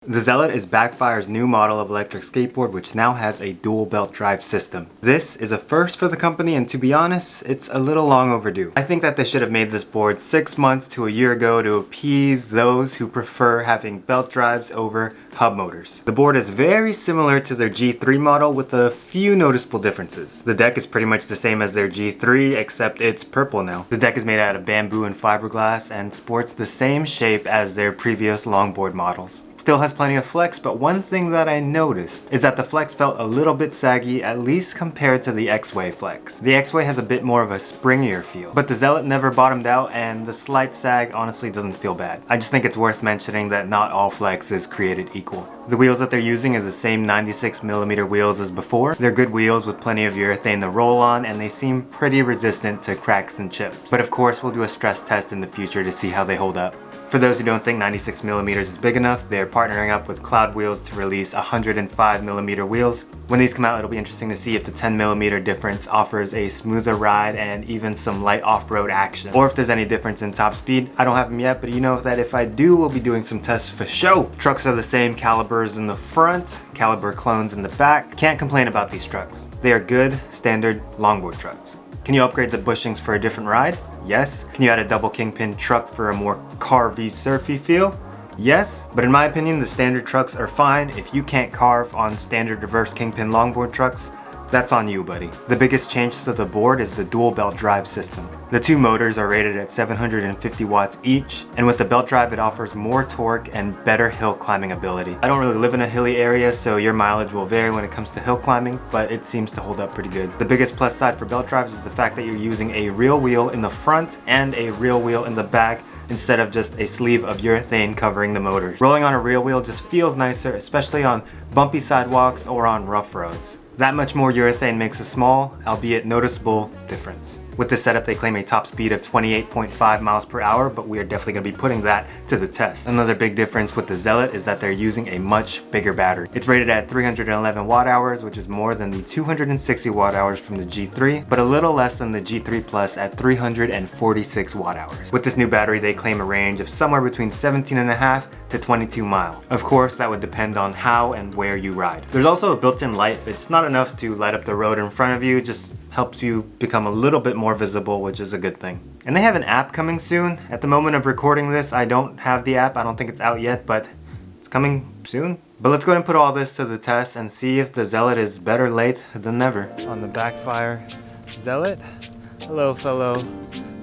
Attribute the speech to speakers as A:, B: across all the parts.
A: The Zealot is Backfire's new model of electric skateboard, which now has a dual belt drive system. This is a first for the company, and to be honest, it's a little long overdue. I think that they should have made this board 6 months to a year ago to appease those who prefer having belt drives over hub motors. The board is very similar to their G3 model with a few noticeable differences. The deck is pretty much the same as their G3, except it's purple now. The deck is made out of bamboo and fiberglass and sports the same shape as their previous longboard models. Still has plenty of flex, but one thing that I noticed is that the flex felt a little bit saggy, at least compared to the X-Way flex. The X-Way has a bit more of a springier feel, but the Zealot never bottomed out, and the slight sag honestly doesn't feel bad. I just think it's worth mentioning that not all flex is created equal. The wheels that they're using are the same 96mm wheels as before. They're good wheels with plenty of urethane to roll on, and they seem pretty resistant to cracks and chips. But of course, we'll do a stress test in the future to see how they hold up. For those who don't think 96mm is big enough, they're partnering up with Cloud Wheels to release 105mm wheels. When these come out, it'll be interesting to see if the 10mm difference offers a smoother ride and even some light off-road action, or if there's any difference in top speed. I don't have them yet, but you know that if I do, we'll be doing some tests for show. Trucks are the same calibers in the front, caliber clones in the back. Can't complain about these trucks. They are good, standard longboard trucks. Can you upgrade the bushings for a different ride? Yes. Can you add a double kingpin truck for a more carvy, surfy feel? Yes. But in my opinion, the standard trucks are fine. If you can't carve on standard reverse kingpin longboard trucks, that's on you, buddy. The biggest change to the board is the dual belt drive system. The two motors are rated at 750 watts each, and with the belt drive it offers more torque and better hill climbing ability. I don't really live in a hilly area, so your mileage will vary when it comes to hill climbing, but it seems to hold up pretty good. The biggest plus side for belt drives is the fact that you're using a real wheel in the front and a real wheel in the back, instead of just a sleeve of urethane covering the motors. Rolling on a real wheel just feels nicer, especially on bumpy sidewalks or on rough roads. That much more urethane makes a small, albeit noticeable, difference. With this setup, they claim a top speed of 28.5 miles per hour, but we are definitely going to be putting that to the test. Another big difference with the Zealot is that they're using a much bigger battery. It's rated at 311 watt hours, which is more than the 260 watt hours from the G3, but a little less than the G3 Plus at 346 watt hours. With this new battery, they claim a range of somewhere between 17.5 to 22 miles. Of course, that would depend on how and where you ride. There's also a built-in light. It's not enough to light up the road in front of you, just helps you become a little bit more visible, which is a good thing. And they have an app coming soon. At the moment of recording this, I don't have the app. I don't think it's out yet, but it's coming soon. But let's go ahead and put all this to the test and see if the Zealot is better late than never. On the Backfire Zealot. Hello, fellow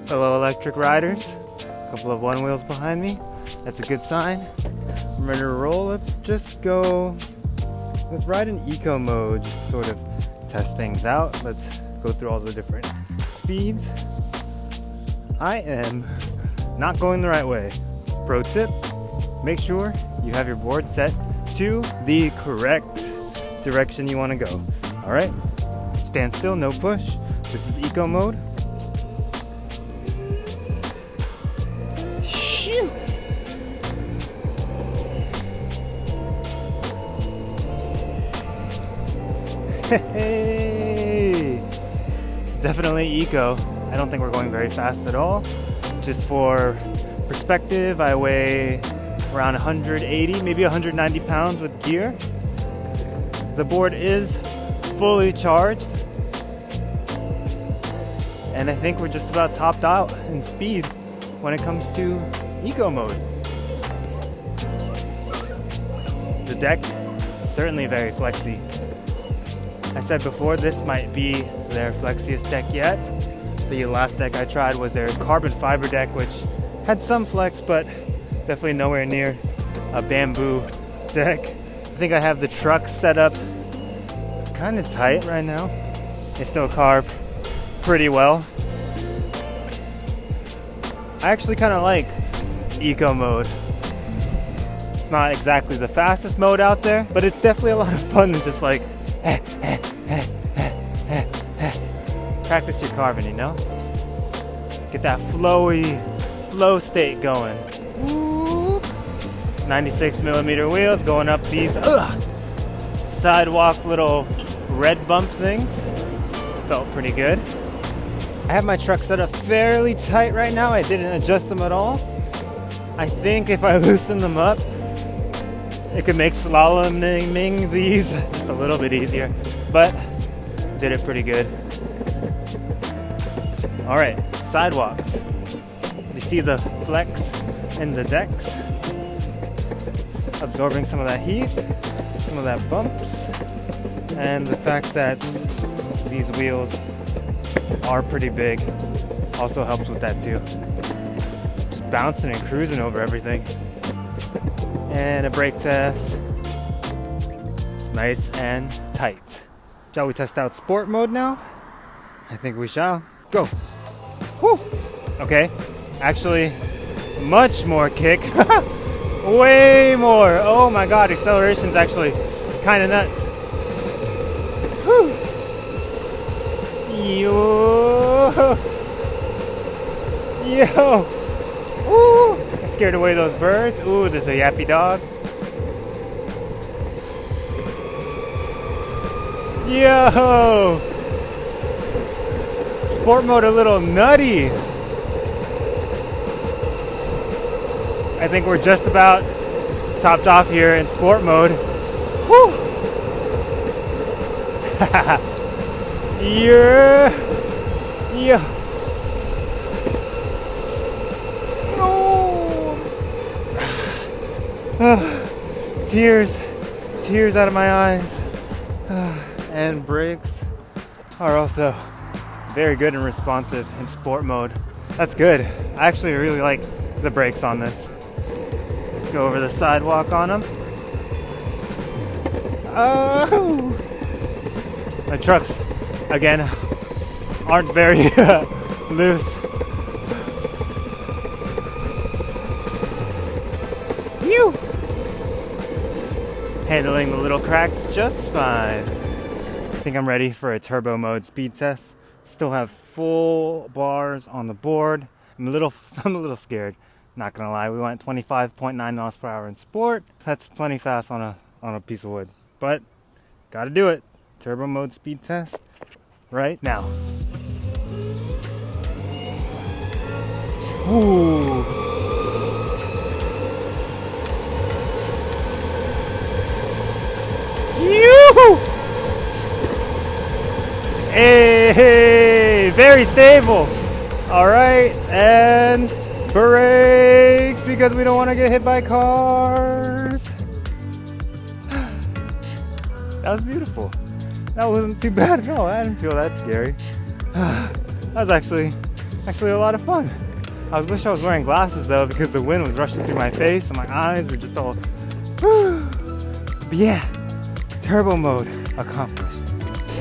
A: electric riders. A couple of one wheels behind me. That's a good sign. I'm ready to roll. Let's ride in eco mode, just sort of test things out. Let's go through all the different speeds. I am not going the right way. Pro tip, make sure you have your board set to the correct direction you want to go. All right, stand still, no push. This is eco mode. Shoo. Hey. Definitely eco. I don't think we're going very fast at all. Just for perspective, I weigh around 180, maybe 190 pounds with gear. The board is fully charged, and I think we're just about topped out in speed when it comes to eco mode. The deck, certainly very flexy. I said before, this might be their flexiest deck yet. The last deck I tried was their carbon fiber deck, which had some flex, but definitely nowhere near a bamboo deck. I think I have the truck set up kind of tight right now. They still carve pretty well. I actually kind of like eco mode. It's not exactly the fastest mode out there, but it's definitely a lot of fun to just like practice your carving, you know? Get that flow state going. 96mm wheels going up these sidewalk little red bump things. Felt pretty good. I have my truck set up fairly tight right now. I didn't adjust them at all. I think if I loosen them up, It could make slaloming these just a little bit easier, but did it pretty good. All right, sidewalks. You see the flex in the decks, absorbing some of that heat, some of that bumps, and the fact that these wheels are pretty big also helps with that too. Just bouncing and cruising over everything. And a brake test. Nice and tight. Shall we test out sport mode now? I think we shall. Go. Woo! Okay, actually, much more kick. Way more. Oh my god, acceleration's actually kind of nuts. Woo! Yo! Yo! Woo! I scared away those birds. Ooh, there's a yappy dog. Yo! Sport mode a little nutty. I think we're just about topped off here in sport mode. Woo! Yeah! Yeah! Oh. Tears out of my eyes. And brakes are also very good and responsive in sport mode. That's good. I actually really like the brakes on this. Let's go over the sidewalk on them. Oh! My trucks, again, aren't very loose. Phew! Handling the little cracks just fine. I think I'm ready for a turbo mode speed test. Still have full bars on the board. I'm a little scared, not gonna lie. We went 25.9 miles per hour in sport. That's plenty fast on a piece of wood, but gotta do it. Turbo mode speed test right now. Ooh. Yoo-hoo! Hey, very stable. All right, and brakes because we don't want to get hit by cars. That was beautiful. That wasn't too bad at all. I didn't feel that scary. That was actually a lot of fun. I wish I was wearing glasses though because the wind was rushing through my face and my eyes were just all. But yeah, turbo mode accomplished.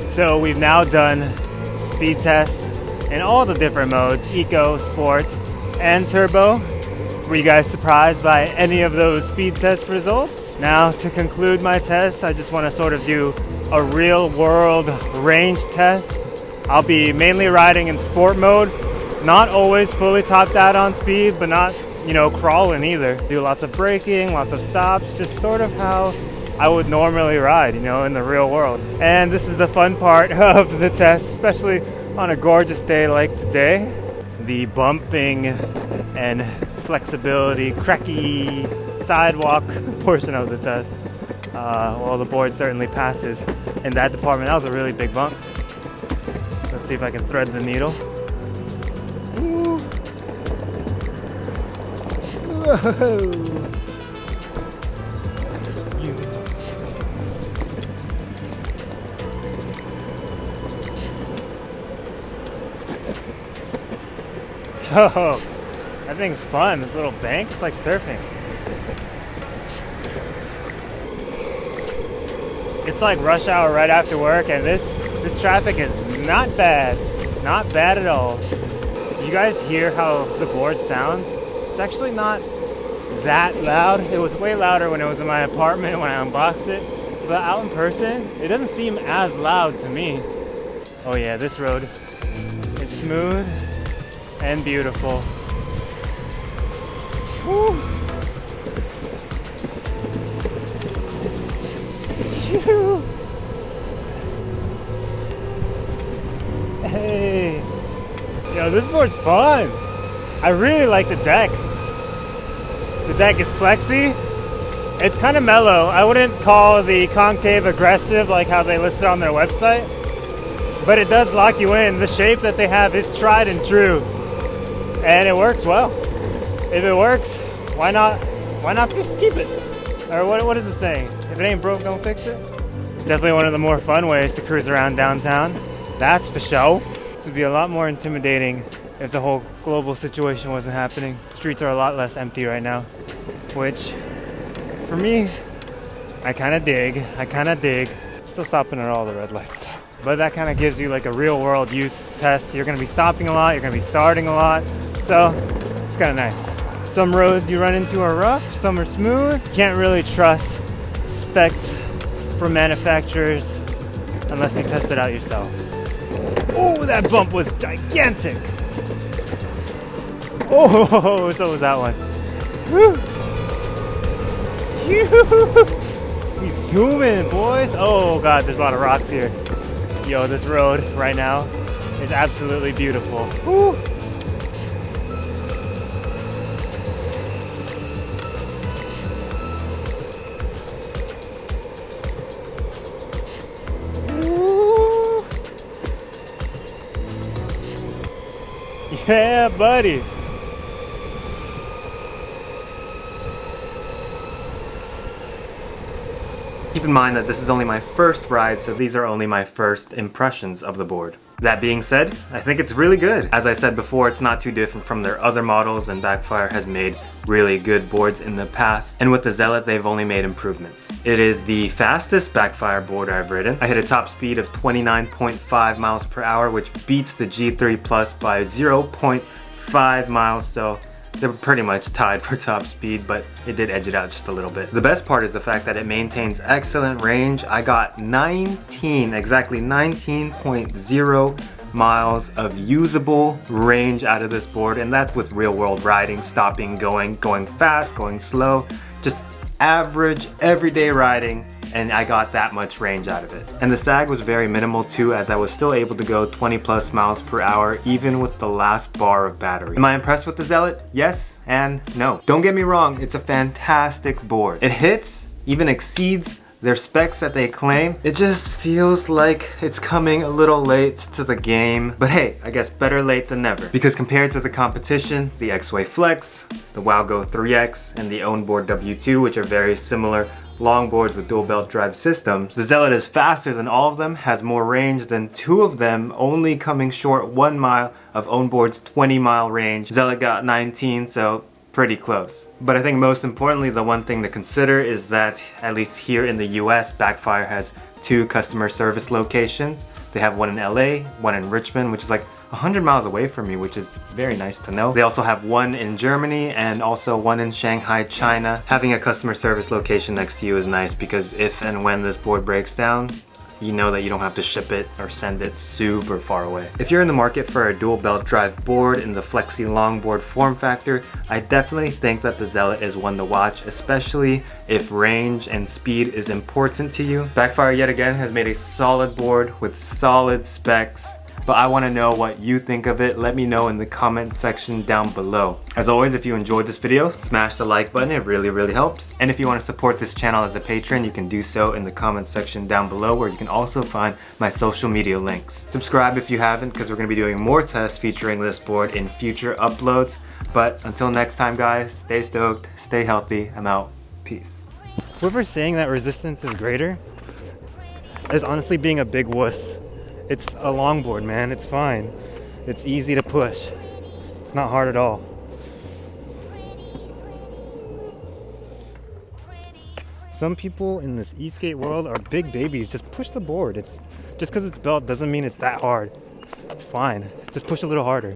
A: So we've now done speed tests in all the different modes, eco, sport, and turbo. Were you guys surprised by any of those speed test results? Now to conclude my test, I just want to sort of do a real world range test. I'll be mainly riding in sport mode, not always fully topped out on speed, but not, crawling either. Do lots of braking, lots of stops, just sort of how I would normally ride, in the real world. And this is the fun part of the test, especially on a gorgeous day like today. The bumping and flexibility, cracky sidewalk portion of the test. Well, the board certainly passes in that department. That was a really big bump. Let's see if I can thread the needle. Ooh. Whoa. Oh, that thing's fun. This little bank, it's like surfing. It's like rush hour right after work, and this traffic is not bad. Not bad at all. You guys hear how the board sounds? It's actually not that loud. It was way louder when it was in my apartment when I unboxed it. But out in person, it doesn't seem as loud to me. Oh yeah, this road is smooth and beautiful. Woo. Hey, yo, this board's fun. I really like the deck. The deck is flexy.
B: It's kind of mellow. I wouldn't call the concave aggressive like how they listed on their website, but it does lock you in. The shape that they have is tried and true, and it works well. If it works, why not keep it? Or what is it saying? If it ain't broke, don't fix it. Definitely one of the more fun ways to cruise around downtown. That's for sure. This would be a lot more intimidating if the whole global situation wasn't happening. Streets are a lot less empty right now, which for me, I kind of dig. Still stopping at all the red lights. But that kind of gives you like a real world use test. You're gonna be stopping a lot, you're gonna be starting a lot. So it's kind of nice. Some roads you run into are rough, some are smooth. Can't really trust specs from manufacturers unless you test it out yourself. Oh, that bump was gigantic. Oh, so was that one. Woo. We zooming, boys. Oh God, there's a lot of rocks here. Yo, this road right now is absolutely beautiful. Woo. Woo. Yeah, buddy.
A: Keep in mind that this is only my first ride, so these are only my first impressions of the board. That being said, I think it's really good. As I said before, it's not too different from their other models, and Backfire has made really good boards in the past. And with the Zealot, they've only made improvements. It is the fastest Backfire board I've ridden. I hit a top speed of 29.5 miles per hour, which beats the G3 Plus by 0.5 miles, so they're pretty much tied for top speed, but it did edge it out just a little bit. The best part is the fact that it maintains excellent range. I got exactly 19.0 miles of usable range out of this board, and that's with real world riding, stopping, going fast, going slow, just average everyday riding, and I got that much range out of it. And the sag was very minimal too, as I was still able to go 20 plus miles per hour even with the last bar of battery. Am I impressed with the Zealot? Yes and no. Don't get me wrong, it's a fantastic board. It hits, even exceeds their specs that they claim. It just feels like it's coming a little late to the game. But hey, I guess better late than never. Because compared to the competition, the X-Way Flex, the WowGo 3X, and the Onboard W2, which are very similar longboards with dual belt drive systems, the Zealot is faster than all of them, has more range than two of them, only coming short 1 mile of Onboard's 20-mile range. Zealot got 19, so pretty close. But I think most importantly, the one thing to consider is that, at least here in the US, Backfire has 2 customer service locations. They have one in LA, one in Richmond, which is like 100 miles away from me, which is very nice to know. They also have one in Germany and also one in Shanghai, China. Having a customer service location next to you is nice because if and when this board breaks down, you know that you don't have to ship it or send it super far away. If you're in the market for a dual belt drive board in the flexi longboard form factor, I definitely think that the Zealot is one to watch, especially if range and speed is important to you. Backfire yet again has made a solid board with solid specs, but I want to know what you think of it. Let me know in the comment section down below. As always, if you enjoyed this video, smash the like button, it really helps. And if you want to support this channel as a patron, you can do so in the comment section down below, where you can also find my social media links. Subscribe if you haven't, because we're going to be doing more tests featuring this board in future uploads. But until next time guys, stay stoked, stay healthy, I'm out, peace.
B: Whoever's saying that resistance is greater is honestly being a big wuss. It's a longboard, man. It's fine. It's easy to push. It's not hard at all. Some people in this e-skate world are big babies. Just push the board. It's just because it's built doesn't mean it's that hard. It's fine. Just push a little harder.